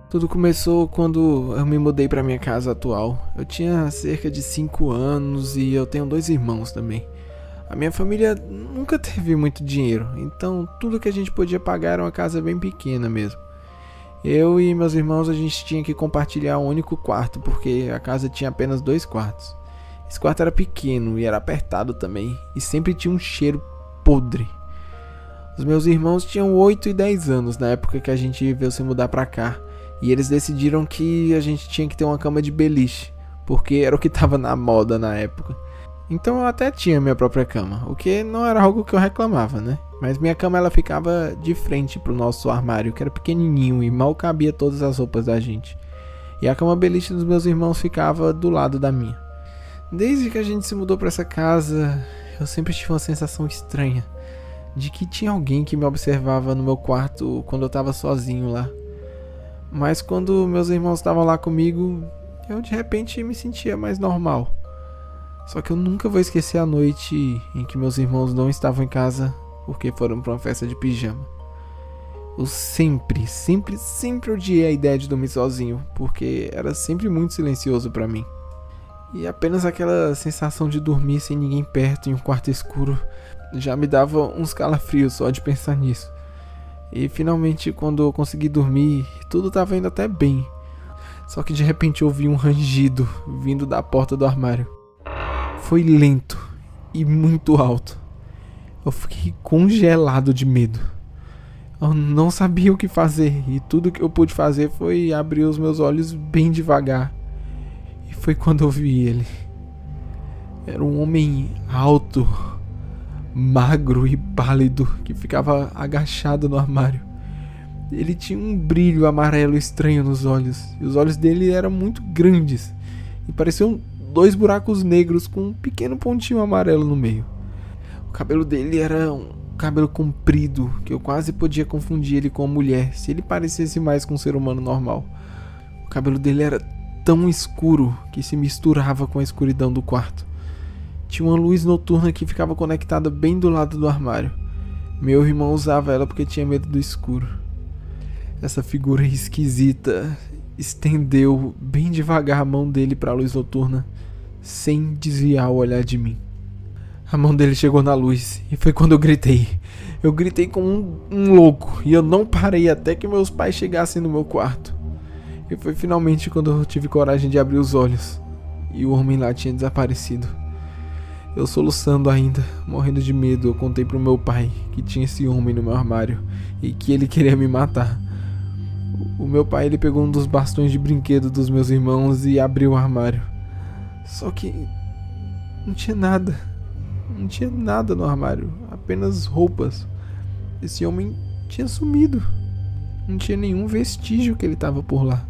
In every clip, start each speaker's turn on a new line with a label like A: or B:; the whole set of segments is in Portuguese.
A: Tudo começou quando eu me mudei para minha casa atual. Eu tinha cerca de 5 anos e eu tenho 2 irmãos também. A minha família nunca teve muito dinheiro, então tudo que a gente podia pagar era uma casa bem pequena mesmo. Eu e meus irmãos a gente tinha que compartilhar um único quarto porque a casa tinha apenas 2 quartos. Esse quarto era pequeno e era apertado também e sempre tinha um cheiro podre. Os meus irmãos tinham 8 e 10 anos na época que a gente veio se mudar pra cá. E eles decidiram que a gente tinha que ter uma cama de beliche, porque era o que estava na moda na época. Então eu até tinha minha própria cama, o que não era algo que eu reclamava, né? Mas minha cama ela ficava de frente pro nosso armário, que era pequenininho e mal cabia todas as roupas da gente. E a cama beliche dos meus irmãos ficava do lado da minha. Desde que a gente se mudou pra essa casa, eu sempre tive uma sensação estranha de que tinha alguém que me observava no meu quarto quando eu tava sozinho lá. Mas quando meus irmãos estavam lá comigo, eu de repente me sentia mais normal. Só que eu nunca vou esquecer a noite em que meus irmãos não estavam em casa porque foram para uma festa de pijama. Eu sempre odiei a ideia de dormir sozinho, porque era sempre muito silencioso para mim. E apenas aquela sensação de dormir sem ninguém perto em um quarto escuro já me dava uns calafrios só de pensar nisso. E finalmente, quando eu consegui dormir, tudo estava indo até bem. Só que de repente eu ouvi um rangido vindo da porta do armário. Foi lento e muito alto. Eu fiquei congelado de medo. Eu não sabia o que fazer e tudo que eu pude fazer foi abrir os meus olhos bem devagar. E foi quando eu vi ele. Era um homem alto, magro e pálido que ficava agachado no armário. Ele tinha um brilho amarelo estranho nos olhos, e os olhos dele eram muito grandes e pareciam 2 buracos negros com um pequeno pontinho amarelo no meio. O cabelo dele era um cabelo comprido que eu quase podia confundir ele com uma mulher se ele parecesse mais com um ser humano normal. O cabelo dele era tão escuro que se misturava com a escuridão do quarto. Tinha uma luz noturna que ficava conectada bem do lado do armário. Meu irmão usava ela porque tinha medo do escuro. Essa figura esquisita estendeu bem devagar a mão dele para a luz noturna, sem desviar o olhar de mim. A mão dele chegou na luz e foi quando eu gritei. Eu gritei como um louco e eu não parei até que meus pais chegassem no meu quarto. E foi finalmente quando eu tive coragem de abrir os olhos e o homem lá tinha desaparecido. Eu soluçando ainda, morrendo de medo, eu contei pro meu pai que tinha esse homem no meu armário e que ele queria me matar. O meu pai ele pegou um dos bastões de brinquedo dos meus irmãos e abriu o armário. Só que não tinha nada no armário, apenas roupas. Esse homem tinha sumido, não tinha nenhum vestígio que ele estava por lá.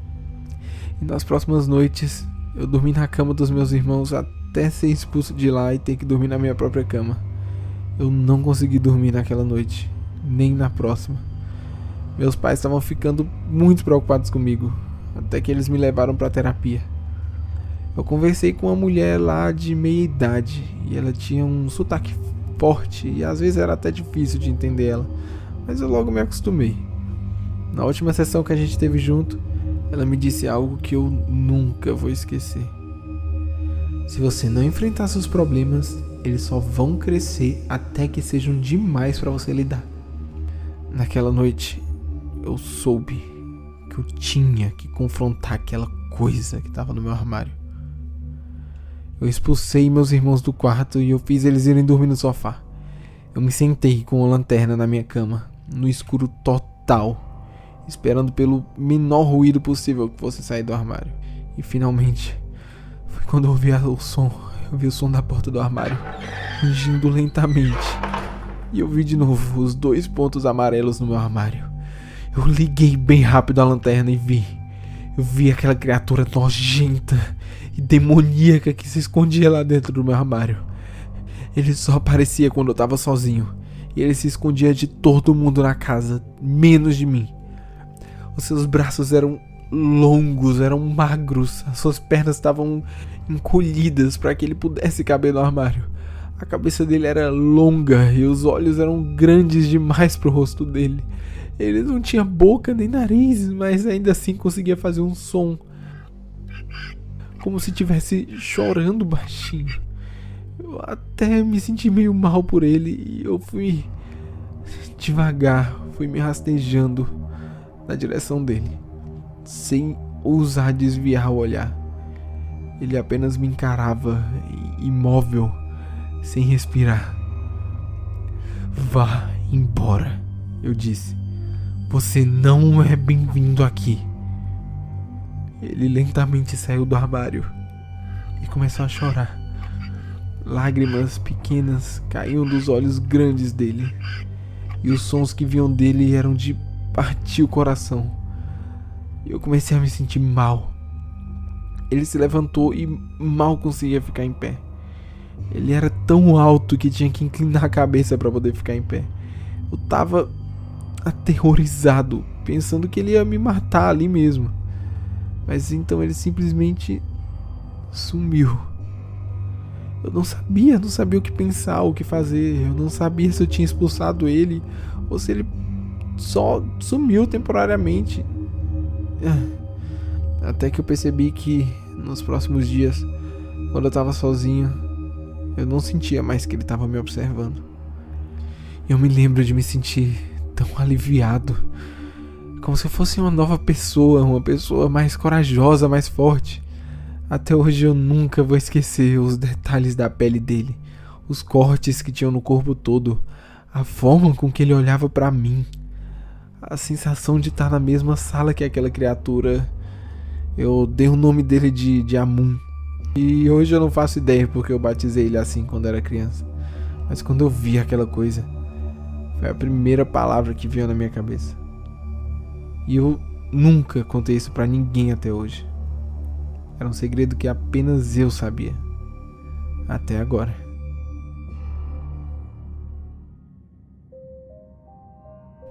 A: E nas próximas noites eu dormi na cama dos meus irmãos até ser expulso de lá e ter que dormir na minha própria cama. Eu não consegui dormir naquela noite, nem na próxima. Meus pais estavam ficando muito preocupados comigo, até que eles me levaram para terapia. Eu conversei com uma mulher lá de meia idade e ela tinha um sotaque forte e às vezes era até difícil de entender ela, mas eu logo me acostumei. Na última sessão que a gente teve junto, ela me disse algo que eu nunca vou esquecer. Se você não enfrentar seus problemas, eles só vão crescer até que sejam demais para você lidar. Naquela noite, eu soube que eu tinha que confrontar aquela coisa que estava no meu armário. Eu expulsei meus irmãos do quarto e eu fiz eles irem dormir no sofá. Eu me sentei com uma lanterna na minha cama, no escuro total, esperando pelo menor ruído possível que fosse sair do armário. E finalmente, foi quando eu ouvi o som. Eu vi o som da porta do armário rugindo lentamente. E eu vi de novo os 2 pontos amarelos no meu armário. Eu liguei bem rápido a lanterna e vi. Eu vi aquela criatura nojenta e demoníaca que se escondia lá dentro do meu armário. Ele só aparecia quando eu tava sozinho. E ele se escondia de todo mundo na casa, menos de mim. Os seus braços eram longos, eram magros. As suas pernas estavam encolhidas para que ele pudesse caber no armário. A cabeça dele era longa e os olhos eram grandes demais pro rosto dele. Ele não tinha boca nem nariz, mas ainda assim conseguia fazer um som, como se estivesse chorando baixinho. Eu até me senti meio mal por ele e eu fui devagar, fui me rastejando na direção dele, sem ousar desviar o olhar. Ele apenas me encarava, imóvel, sem respirar. Vá embora, eu disse. Você não é bem-vindo aqui. Ele lentamente saiu do armário e começou a chorar. Lágrimas pequenas caíam dos olhos grandes dele, e os sons que vinham dele eram de partir o coração. Eu comecei a me sentir mal. Ele se levantou e mal conseguia ficar em pé. Ele era tão alto que tinha que inclinar a cabeça para poder ficar em pé. Eu tava aterrorizado, pensando que ele ia me matar ali mesmo. Mas então ele simplesmente sumiu. Eu não sabia o que pensar, o que fazer. Eu não sabia se eu tinha expulsado ele ou se ele só sumiu temporariamente. Até que eu percebi que nos próximos dias, quando eu tava sozinho, eu não sentia mais que ele tava me observando. Eu me lembro de me sentir tão aliviado, como se eu fosse uma nova pessoa, uma pessoa mais corajosa, mais forte. Até hoje eu nunca vou esquecer os detalhes da pele dele, os cortes que tinham no corpo todo, a forma com que ele olhava pra mim, a sensação de estar na mesma sala que aquela criatura. Eu dei o nome dele de Amun, e hoje eu não faço ideia porque eu batizei ele assim quando era criança. Mas quando eu vi aquela coisa, foi a primeira palavra que veio na minha cabeça. E eu nunca contei isso pra ninguém até hoje. Era um segredo que apenas eu sabia. Até agora.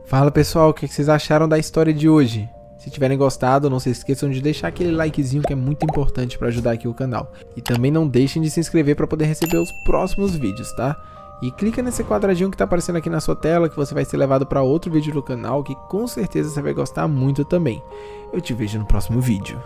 A: Fala pessoal, o que vocês acharam da história de hoje? Se tiverem gostado, não se esqueçam de deixar aquele likezinho que é muito importante para ajudar aqui o canal. E também não deixem de se inscrever para poder receber os próximos vídeos, tá? E clica nesse quadradinho que tá aparecendo aqui na sua tela, que você vai ser levado para outro vídeo do canal, que com certeza você vai gostar muito também. Eu te vejo no próximo vídeo.